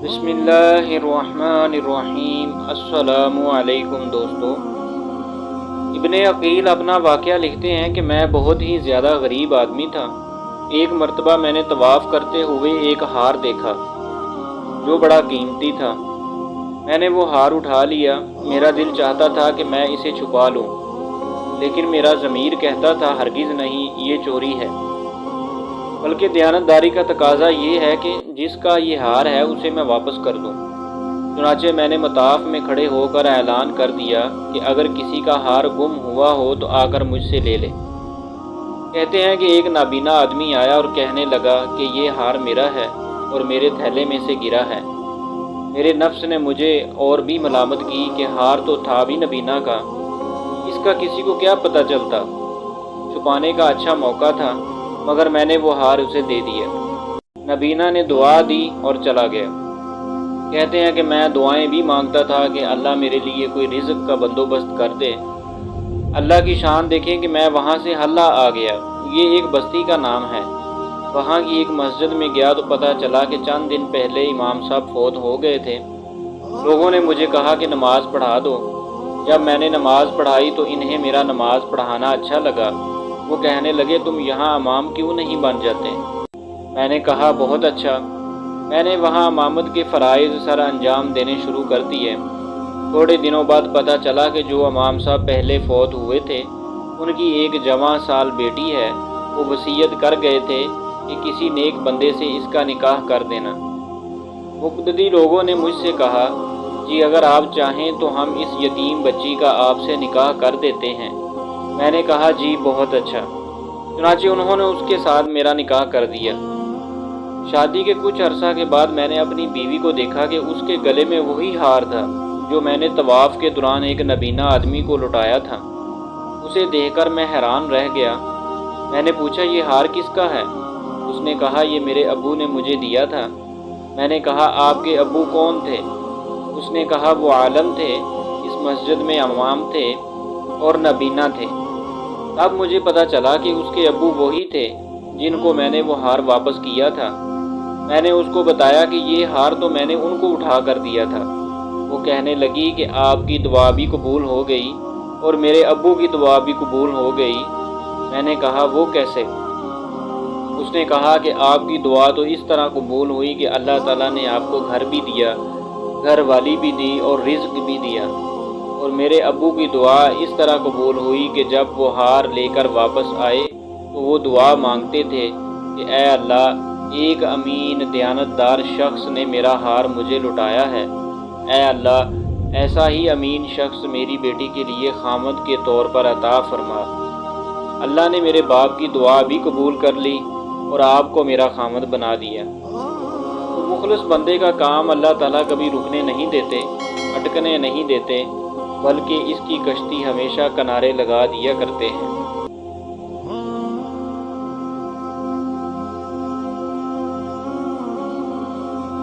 बिस्मिल्लाहिर्रहमानिर्रहीम। अस्सलामु अलैकुम दोस्तों। इब्न अकील अपना वाक़या लिखते हैं कि मैं बहुत ही ज़्यादा गरीब आदमी था। एक मर्तबा मैंने तवाफ़ करते हुए एक हार देखा जो बड़ा कीमती था। मैंने वो हार उठा लिया। मेरा दिल चाहता था कि मैं इसे छुपा लूँ, लेकिन मेरा ज़मीर कहता था हरगिज़ नहीं, ये चोरी है। बल्कि दयानतदारी का तकाजा ये है कि जिसका ये हार है उसे मैं वापस कर दूँ। चुनाचे मैंने मताफ में खड़े होकर ऐलान कर दिया कि अगर किसी का हार गुम हुआ हो तो आकर मुझसे ले ले। कहते हैं कि एक नाबीना आदमी आया और कहने लगा कि ये हार मेरा है और मेरे थैले में से गिरा है। मेरे नफ्स ने मुझे और भी मलामत की कि हार तो था भी नबीना का, इसका किसी को क्या पता चलता। छुपाने का अच्छा मौका था, मगर मैंने वो हार उसे दे दिया। नबीना ने दुआ दी और चला गया। कहते हैं कि मैं दुआएं भी मांगता था कि अल्लाह मेरे लिए कोई रिज़्क़ का बंदोबस्त कर दे। अल्लाह की शान देखें कि मैं वहाँ से हल्ला आ गया। ये एक बस्ती का नाम है। वहाँ की एक मस्जिद में गया तो पता चला कि चंद दिन पहले इमाम साहब फौत हो गए थे। लोगों ने मुझे कहा कि नमाज़ पढ़ा दो। जब मैंने नमाज़ पढ़ाई तो इन्हें मेरा नमाज़ पढ़ाना अच्छा लगा। वो कहने लगे, तुम यहाँ इमाम क्यों नहीं बन जाते? मैंने कहा, बहुत अच्छा। मैंने वहाँ इमामत के फ़राइज़ सर अंजाम देने शुरू कर दिए। थोड़े दिनों बाद पता चला कि जो इमाम साहब पहले फ़ौत हुए थे उनकी एक जवां साल बेटी है। वो वसीयत कर गए थे कि किसी नेक बंदे से इसका निकाह कर देना। मुक़तदी लोगों ने मुझसे कहा, जी अगर आप चाहें तो हम इस यतीम बच्ची का आपसे निकाह कर देते हैं। मैंने कहा, जी बहुत अच्छा। चुनाचे उन्होंने उसके साथ मेरा निकाह कर दिया। शादी के कुछ अरसा के बाद मैंने अपनी बीवी को देखा कि उसके गले में वही हार था जो मैंने तवाफ़ के दौरान एक नबीना आदमी को लुटाया था। उसे देखकर मैं हैरान रह गया। मैंने पूछा, ये हार किसका है? उसने कहा, ये मेरे अब्बू ने मुझे दिया था। मैंने कहा, आपके अब्बू कौन थे? उसने कहा, वो आलम थे, इस मस्जिद में इमाम थे और नबीना थे। तब मुझे पता चला कि उसके अब्बू वही थे जिनको मैंने वो हार वापस किया था। मैंने उसको बताया कि ये हार तो मैंने उनको उठा कर दिया था। वो कहने लगी कि आपकी दुआ भी कबूल हो गई और मेरे अब्बू की दुआ भी कबूल हो गई। मैंने कहा, वो कैसे? उसने कहा कि आपकी दुआ तो इस तरह कबूल हुई कि अल्लाह ताला ने आपको घर भी दिया, घर वाली भी दी और रिज़्क़ भी दिया। और मेरे अब्बू की दुआ इस तरह कबूल हुई कि जब वो हार लेकर वापस आए तो वो दुआ मांगते थे कि ऐ अल्लाह, एक अमीन दयानतदार शख्स ने मेरा हार मुझे लुटाया है। ऐ अल्लाह, ऐसा ही अमीन शख्स मेरी बेटी के लिए खामद के तौर पर अता फरमा। अल्लाह ने मेरे बाप की दुआ भी कबूल कर ली और आपको मेरा खामद बना दिया। तो मुखलिस बंदे का काम अल्लाह ताला कभी रुकने नहीं देते, अटकने नहीं देते, बल्कि इसकी कश्ती हमेशा किनारे लगा दिया करते हैं।